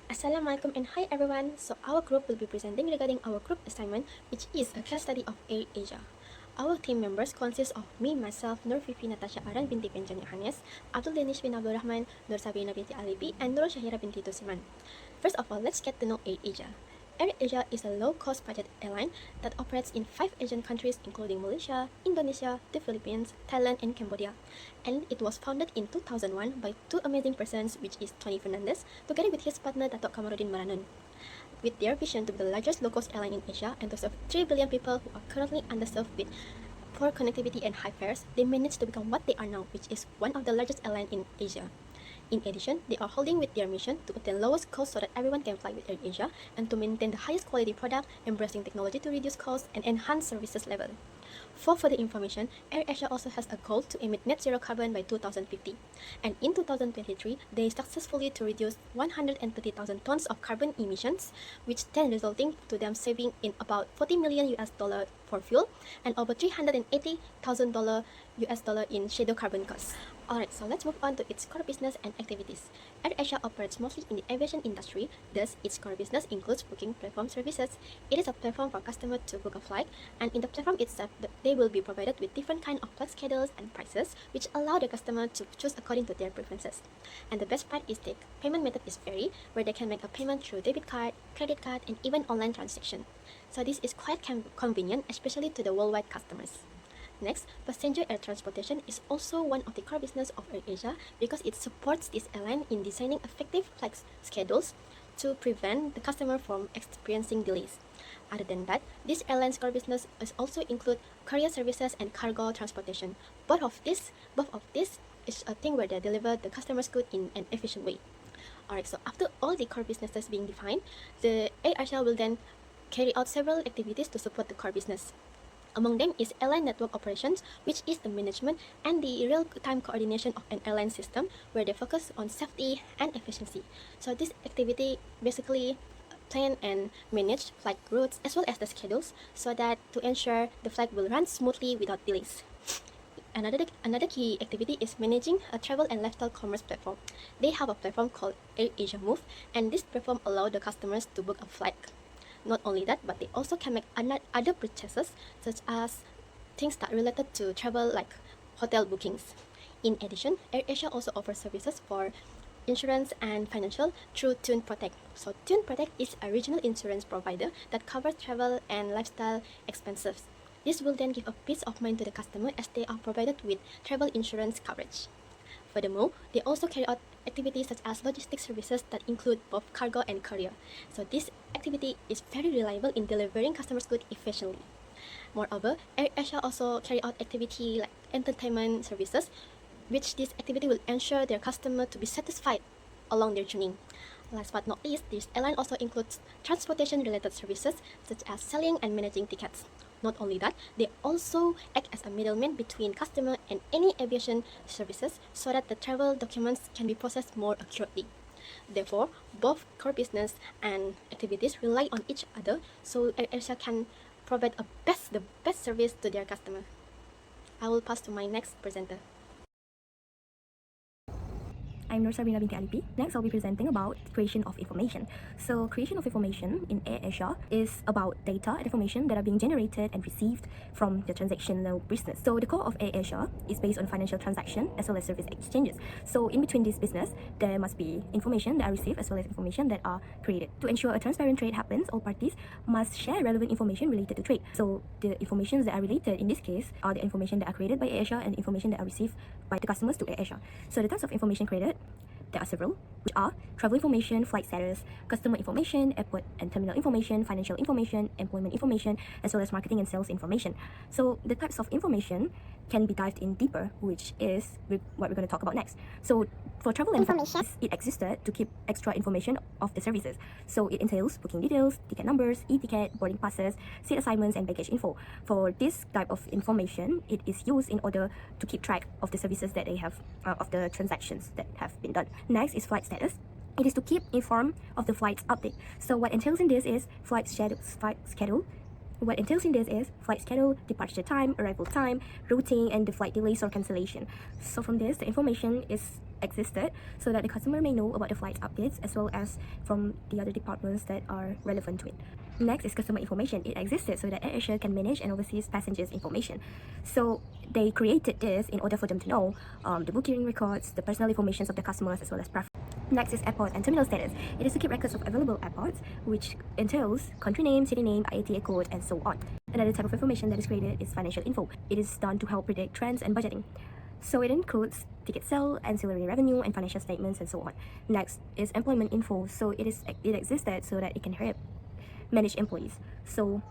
Assalamualaikum and hi everyone. So our group will be presenting regarding our group assignment, which is a case study of AirAsia. Our team members consist of me, myself, FIFY, NATASYA, ARAN binti Penjan YOHANES, ABDUL DANISH bin RAHMAN, SABRINA binti ALIPE, and SYAHIRAH binti TUSIMAN. First of all, let's get to know AirAsia. AirAsia is a low-cost budget airline that operates in 5 Asian countries including Malaysia, Indonesia, the Philippines, Thailand, and Cambodia. And it was founded in 2001 by two amazing persons, which is Tony Fernandez, together with his partner Dato' Kamarudin Maranun. With their vision to be the largest low-cost airline in Asia and to serve 3 billion people who are currently underserved with poor connectivity and high fares, they managed to become what they are now, which is one of the largest airlines in Asia. In addition, they are holding with their mission to attain lowest cost so that everyone can fly with AirAsia and to maintain the highest quality product, embracing technology to reduce costs and enhance services level. For further information, AirAsia also has a goal to emit net zero carbon by 2050. And in 2023, they successfully to reduce 130,000 tons of carbon emissions, which then resulting to them saving in about $40 million for fuel and over $380,000 in shadow carbon costs. Alright, so let's move on to its core business and activities. AirAsia operates mostly in the aviation industry, thus its core business includes booking platform services. It is a platform for customers to book a flight, and in the platform itself, they will be provided with different kind of flight schedules and prices, which allow the customer to choose according to their preferences. And the best part is the payment method is free, where they can make a payment through debit card, credit card, and even online transaction. So this is quite convenient, especially to the worldwide customers. Next, passenger air transportation is also one of the core business of AirAsia because it supports this airline in designing effective flight schedules to prevent the customer from experiencing delays. Other than that, this airline's core business is also include courier services and cargo transportation. Both of this is a thing where they deliver the customer's good in an efficient way. Alright, so after all the core businesses being defined, the AirAsia will then carry out several activities to support the core business. Among them is airline network operations, which is the management and the real-time coordination of an airline system, where they focus on safety and efficiency. So this activity basically plan and manage flight routes as well as the schedules so that to ensure the flight will run smoothly without delays. Another key activity is managing a travel and lifestyle commerce platform. They have a platform called AirAsia Move, and this platform allows the customers to book a flight. Not only that, but they also can make other purchases such as things that are related to travel like hotel bookings. In addition, AirAsia also offers services for insurance and financial through Tune Protect. So Tune Protect is a regional insurance provider that covers travel and lifestyle expenses. This will then give a peace of mind to the customer as they are provided with travel insurance coverage. Furthermore, they also carry out activities such as logistics services that include both cargo and courier. So this activity is very reliable in delivering customers' goods efficiently. Moreover, AirAsia also carry out activity like entertainment services, which this activity will ensure their customer to be satisfied along their journey. Last but not least, this airline also includes transportation-related services such as selling and managing tickets. Not only that, they also act as a middleman between customer and any aviation services so that the travel documents can be processed more accurately. Therefore, both core business and activities rely on each other so AirAsia can provide the best service to their customer. I will pass to my next presenter. I'm Sabrina binti ALIPE. Next, I'll be presenting about creation of information. So, creation of information in AirAsia is about data and information that are being generated and received from the transactional business. So, the core of AirAsia is based on financial transaction as well as service exchanges. So, in between this business, there must be information that are received as well as information that are created. To ensure a transparent trade happens, all parties must share relevant information related to trade. So, the information that are related in this case are the information that are created by AirAsia and information that are received by the customers to AirAsia. So, the types of information created, there are several, which are travel information, flight status, customer information, airport and terminal information, financial information, employment information, as well as marketing and sales information. So the types of information can be dived in deeper, which is what we're going to talk about next. So for travel information, it existed to keep extra information of the services. So it entails booking details, ticket numbers, e-ticket, boarding passes, seat assignments, and baggage info. For this type of information, it is used in order to keep track of the services that they have, of the transactions that have been done. Next is flight status. It is to keep informed of the flight's update. So what entails in this is flight schedule. What entails in this is flight schedule, departure time, arrival time, routing, and the flight delays or cancellation. So from this, the information is existed so that the customer may know about the flight updates as well as from the other departments that are relevant to it. Next is customer information. It existed so that AirAsia can manage and oversee passengers' information. So they created this in order for them to know the booking records, the personal information of the customers as well as preferences. Next is airport and terminal status. It is to keep records of available airports, which entails country name, city name, IATA code, and so on. Another type of information that is created is financial info. It is done to help predict trends and budgeting. So it includes ticket sale, ancillary revenue, and financial statements, and so on. Next is employment info. So it existed so that it can help manage employees. So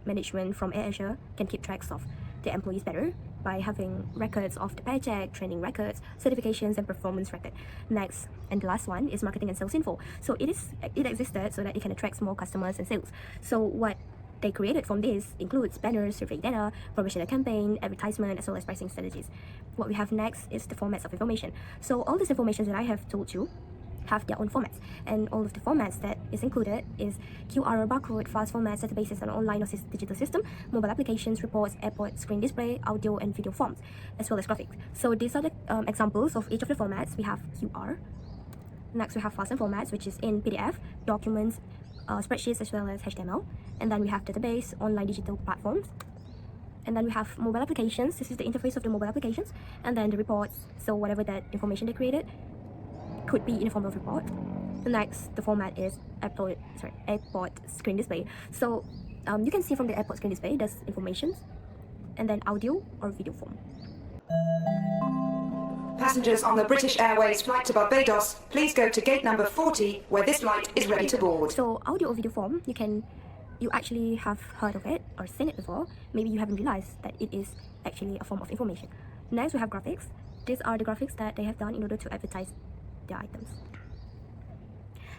management from AirAsia can keep tracks of the employees better by having records of the paycheck, training records, certifications, and performance record. Next, and the last one is marketing and sales info. So it existed so that it can attract more customers and sales. So what they created from this includes banners, survey data, promotional campaign, advertisement, as well as pricing strategies. What we have next is the formats of information. So all this information that I have told you have their own formats, and all of the formats that is included is QR, barcode, fast formats, databases, and online or digital system, mobile applications, reports, airport, screen display, audio and video forms, as well as graphics. So these are the examples of each of the formats. We have QR. Next we have fast formats, which is in PDF, documents, spreadsheets, as well as HTML. And then we have database, online digital platforms. And then we have mobile applications. This is the interface of the mobile applications. And then the reports, so whatever that information they created could be in the form of report. The next, the format is airport screen display. So you can see from the airport screen display, there's information, and then audio or video form. Passengers on the British Airways flight to Barbados, please go to gate number 40, where this flight is ready to board. So audio or video form, you actually have heard of it or seen it before. Maybe you haven't realized that it is actually a form of information. Next, we have graphics. These are the graphics that they have done in order to advertise their items.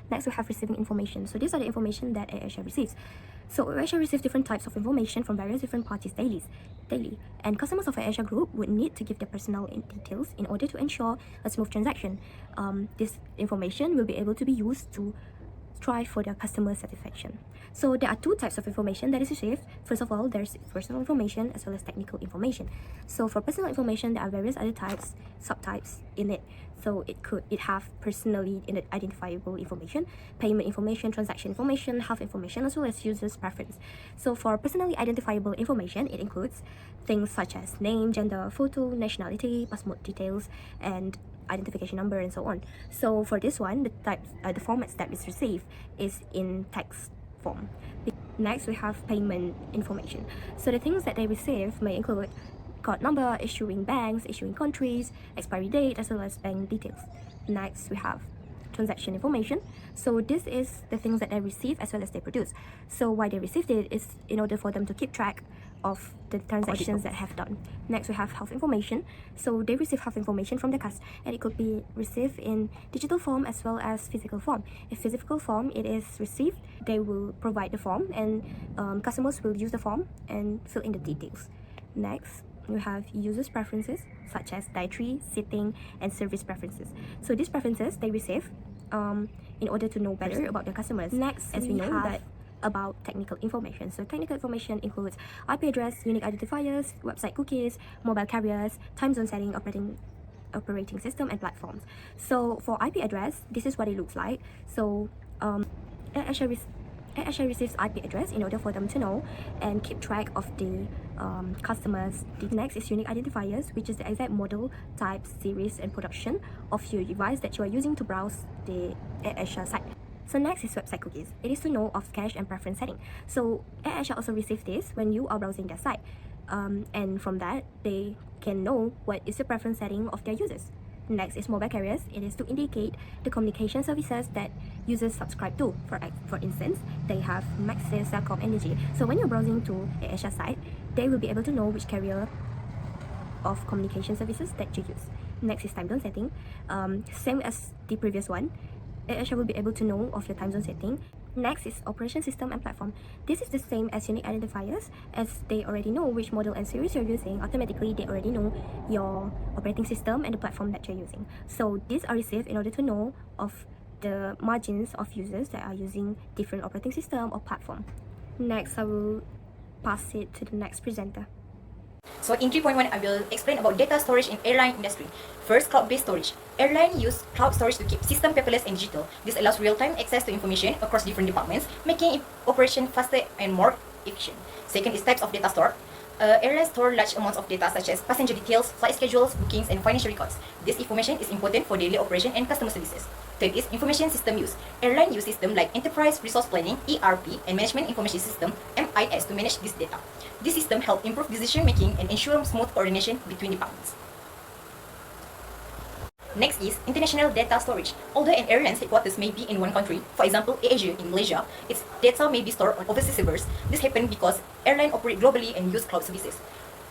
Next, we have receiving information. So these are the information that AirAsia receives. So AirAsia receives different types of information from various different parties daily. And customers of AirAsia Group would need to give their personal details in order to ensure a smooth transaction. This information will be able to be used to strive for their customer satisfaction. So there are two types of information that is received. First of all, there's personal information as well as technical information. So for personal information, there are various other types, subtypes in it. So it have personally identifiable information, payment information, transaction information, health information, as well as user's preference. So for personally identifiable information, it includes things such as name, gender, photo, nationality, passport details, and identification number, and so on. So for this one, the formats that is received is in text form. Next, we have payment information. So the things that they receive may include card number, issuing banks, issuing countries, expiry date, as well as bank details. Next, we have transaction information. So this is the things that they receive as well as they produce. So why they received it is in order for them to keep track of the transactions that have done. Next, we have health information. So they receive health information from the customer, and it could be received in digital form as well as physical form. If physical form it is received, they will provide the form, and customers will use the form and fill in the details. Next, we have users' preferences such as dietary, seating, and service preferences. So these preferences they receive in order to know better about their customers. Next, as we know that about technical information. So technical information includes IP address, unique identifiers, website cookies, mobile carriers, time zone setting, operating system, and platforms. So for IP address, this is what it looks like. So AirAsia receives IP address in order for them to know and keep track of the customers. The next is unique identifiers, which is the exact model, type, series, and production of your device that you are using to browse the AirAsia site. So next is website cookies. It is to know of cache and preference setting. So AirAsia also receives this when you are browsing their site. And from that, they can know what is the preference setting of their users. Next is mobile carriers. It is to indicate the communication services that users subscribe to. For instance, they have Maxis, Celcom, Energy. So when you're browsing to AirAsia site, they will be able to know which carrier of communication services that you use. Next is time zone setting. Same as the previous one, AirAsia will be able to know of your time zone setting. Next is operation system and platform. This is the same as unique identifiers, as they already know which model and series you're using. Automatically, they already know your operating system and the platform that you're using. So these are received in order to know of the margins of users that are using different operating system or platform. Next, I will pass it to the next presenter. So in 3.1, I will explain about data storage in airline industry. First, cloud-based storage. Airline use cloud storage to keep system paperless and digital. This allows real-time access to information across different departments, making operation faster and more efficient. Second is types of data stored. Airlines store large amounts of data such as passenger details, flight schedules, bookings, and financial records. This information is important for daily operation and customer services. Third is information system use. Airline use systems like Enterprise Resource Planning, ERP, and Management Information System, MIS, to manage this data. This system helps improve decision making and ensure smooth coordination between departments. Next is international data storage. Although an airline's headquarters may be in one country, for example, AirAsia in Malaysia, its data may be stored on overseas servers. This happens because airlines operate globally and use cloud services.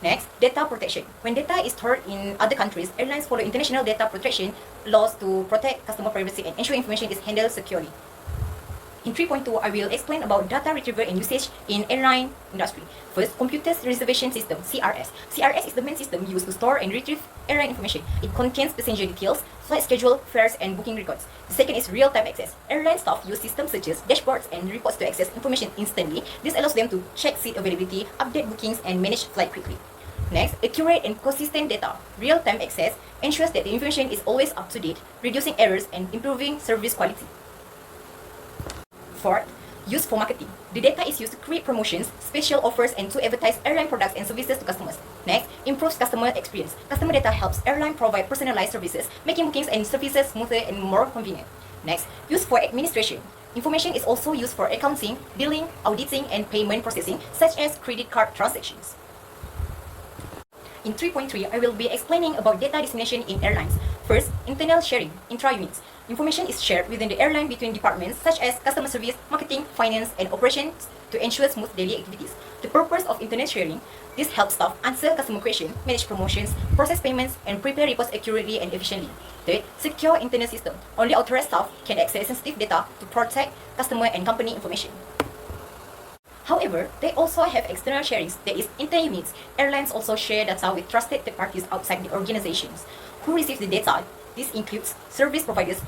Next, data protection. When data is stored in other countries, airlines follow international data protection laws to protect customer privacy and ensure information is handled securely. In 3.2, I will explain about data retrieval and usage in airline industry. First, Computers Reservation System, CRS. CRS is the main system used to store and retrieve airline information. It contains passenger details, flight schedule, fares, and booking records. The second is real-time access. Airline staff use systems such as dashboards and reports to access information instantly. This allows them to check seat availability, update bookings, and manage flight quickly. Next, accurate and consistent data. Real-time access ensures that the information is always up to date, reducing errors and improving service quality. Fourth, use for marketing. The data is used to create promotions, special offers, and to advertise airline products and services to customers. Next, improves customer experience. Customer data helps airline provide personalized services, making bookings and services smoother and more convenient. Next, use for administration. Information is also used for accounting, billing, auditing, and payment processing, such as credit card transactions. In 3.3, I will be explaining about data dissemination in airlines. First, internal sharing, intra-units. Information is shared within the airline between departments such as customer service, marketing, finance, and operations to ensure smooth daily activities. The purpose of internet sharing, this helps staff answer customer questions, manage promotions, process payments, and prepare reports accurately and efficiently. Third, secure internal system. Only authorized staff can access sensitive data to protect customer and company information. However, they also have external sharings, that is, inter-units. Airlines also share data with trusted third parties outside the organizations. Who receives the data? This includes service providers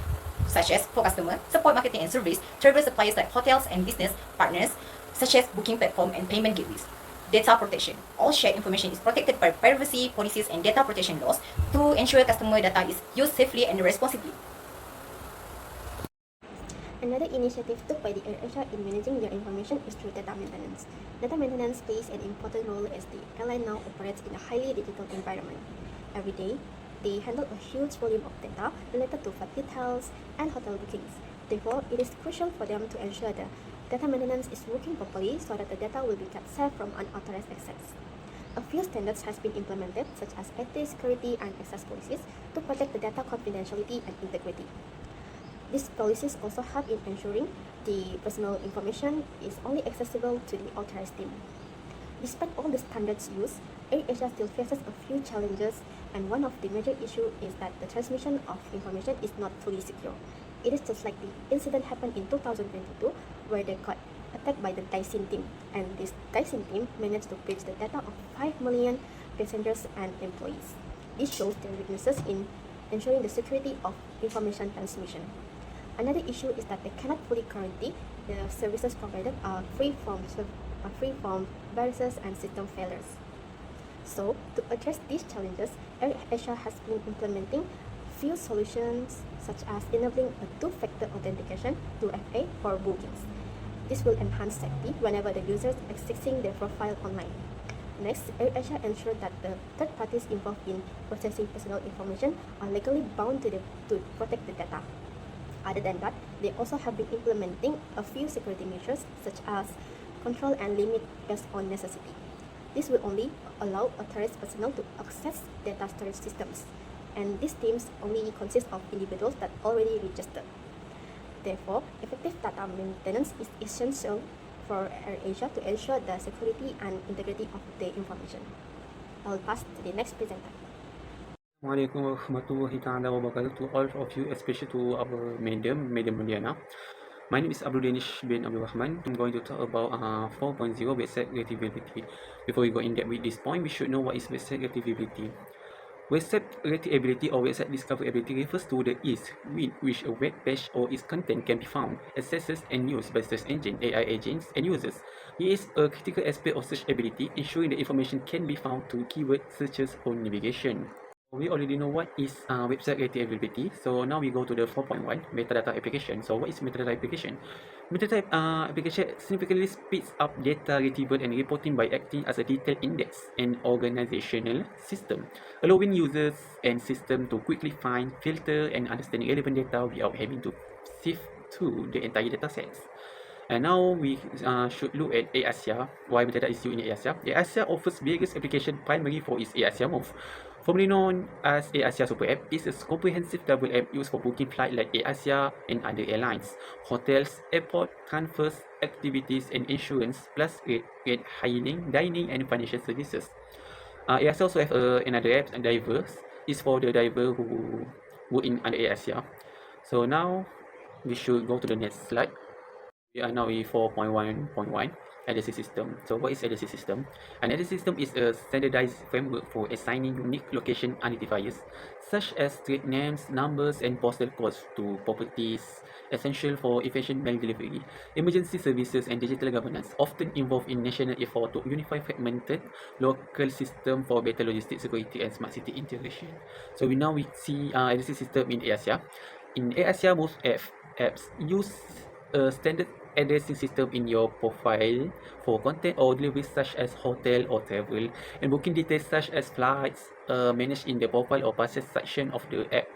such as for customer, support marketing and service, travel suppliers like hotels and business partners such as booking platform and payment gateways. Data protection. All shared information is protected by privacy policies and data protection laws to ensure customer data is used safely and responsibly. Another initiative took by the AirAsia in managing their information is through data maintenance. Data maintenance plays an important role as the airline now operates in a highly digital environment. Every day, they handle a huge volume of data related to flight details and hotel bookings. Therefore, it is crucial for them to ensure the data maintenance is working properly so that the data will be kept safe from unauthorized access. A few standards has been implemented, such as IT security and access policies, to protect the data confidentiality and integrity. These policies also help in ensuring the personal information is only accessible to the authorized team. Despite all the standards used, AirAsia still faces a few challenges, and one of the major issues is that the transmission of information is not fully secure. It is just like the incident happened in 2022, where they got attacked by the Daisin team, and this Daisin team managed to breach the data of 5 million passengers and employees. This shows their weaknesses in ensuring the security of information transmission. Another issue is that they cannot fully guarantee the services provided are free from viruses and system failures. So, to address these challenges, AirAsia has been implementing few solutions such as enabling a two-factor authentication, 2FA, for bookings. This will enhance safety whenever the user is accessing their profile online. Next, AirAsia ensures that the third parties involved in processing personal information are legally bound to protect the data. Other than that, they also have been implementing a few security measures such as control and limit based on necessity. This will only allow authorized personnel to access data storage systems, and these teams only consist of individuals that already registered. Therefore, effective data maintenance is essential for AirAsia to ensure the security and integrity of the information. I will pass to the next presenter. Assalamualaikum warahmatullahi ta'ala wabarakatuh to all of you, especially to our Madam Mulyana. My name is DANISH bin Abdul Rahman. I'm going to talk about 4.0 website retrievability. Before we go in depth with this point, we should know what is website retrievability. Website readability or website discoverability refers to the ease with which a web page or its content can be found, accessed, and used by search engine, AI agents, and users. It is a critical aspect of searchability, ensuring the information can be found through keyword searches or navigation. We already know what is website readability. So now we go to the 4.1 metadata application. So what is metadata application? Metadata application significantly speeds up data retrieval and reporting by acting as a detailed index and organizational system, allowing users and system to quickly find, filter, and understand relevant data without having to sift through the entire data sets. And now we should look at ASIA. Why metadata is used in ASIA? ASIA offers various applications primarily for its ASIA move. Formerly known as ASIA Super App, is a comprehensive double app used for booking flights like ASIA and other airlines, hotels, airport, transfers, activities, and insurance, plus rate hailing, dining, and financial services. ASIA also have another app, Divers, is for the diver who work in under ASIA. So now we should go to the next slide. We are now in 4.1.1 analysis system. So what is analysis system? An analysis system is a standardized framework for assigning unique location identifiers such as street names, numbers, and postal codes to properties essential for efficient mail delivery. Emergency services and digital governance often involve in national effort to unify fragmented local system for better logistics, security, and smart city integration. So we see analysis system in ASIA. In ASIA, most apps use a standard addressing system in your profile for content or deliveries such as hotel or travel, and booking details such as flights managed in the profile or passes section of the app,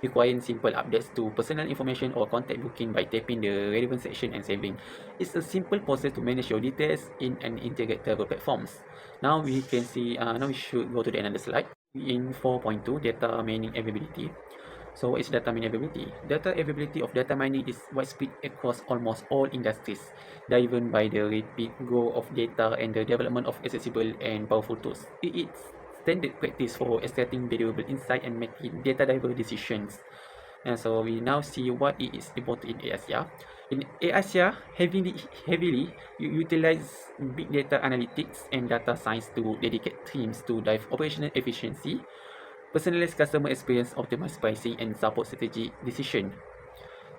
requiring simple updates to personal information or contact booking by tapping the relevant section and saving. It's a simple process to manage your details in an integrated travel platforms. Now we can see, now we should go to the another slide. In 4.2, data mining availability. So what is data mining availability? Data availability of data mining is widespread across almost all industries, driven by the rapid growth of data and the development of accessible and powerful tools. It is standard practice for extracting valuable insight and making data-driven decisions. And so we now see what it is important in ASIA. In ASIA, heavily utilize big data analytics and data science to dedicate teams to drive operational efficiency, personalized customer experience, optimize pricing, and support strategic decision.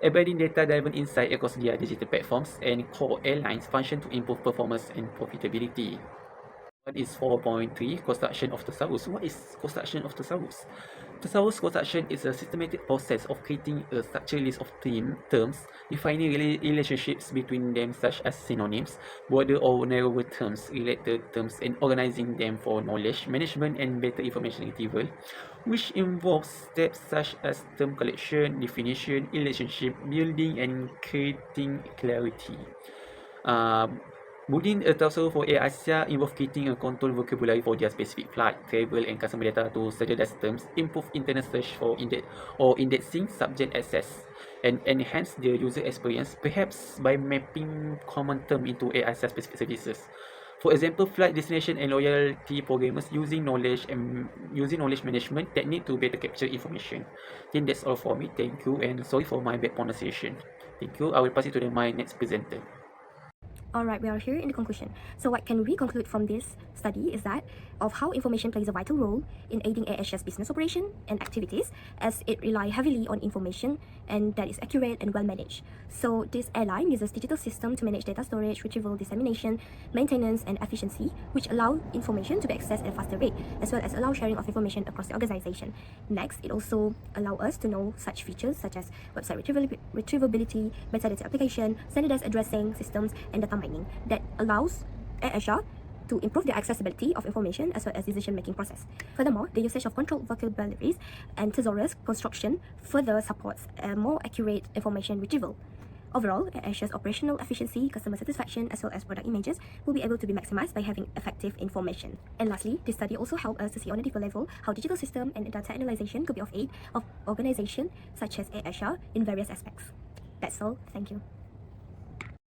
Embedding data-driven insight across their digital platforms and core airlines function to improve performance and profitability. What is 4.3? Construction of thesaurus. What is construction of thesaurus? Thesaurus construction is a systematic process of creating a structured list of terms, defining relationships between them such as synonyms, broader or narrower terms, related terms, and organizing them for knowledge management and better information retrieval, which involves steps such as term collection, definition, relationship building, and creating clarity. Building a thesaurus for ASIA involves creating a controlled vocabulary for their specific flight, travel, and customer data to standardize terms, improve internet search for indexing subject access, and enhance the user experience, perhaps by mapping common terms into ASIA specific services. For example, flight destination and loyalty programmers using knowledge management technique to better capture information. I think that's all for me. Thank you, and sorry for my bad pronunciation. Thank you. I will pass it to my next presenter. Alright, we are here in the conclusion. So what can we conclude from this study is that of how information plays a vital role in aiding AirAsia's business operation and activities, as it relies heavily on information and that is accurate and well managed. So this airline uses digital system to manage data storage, retrieval, dissemination, maintenance, and efficiency, which allow information to be accessed at a faster rate, as well as allow sharing of information across the organization. Next, it also allows us to know such features such as website retrievability, metadata application, standardized addressing systems, and data mining that allows AirAsia to improve the accessibility of information as well as decision-making process. Furthermore, the usage of controlled vocabularies and thesaurus construction further supports a more accurate information retrieval. Overall, AirAsia's operational efficiency, customer satisfaction, as well as product images will be able to be maximized by having effective information. And lastly, this study also helped us to see on a deeper level how digital system and data analyzation could be of aid of organizations such as AirAsia in various aspects. That's all. Thank you.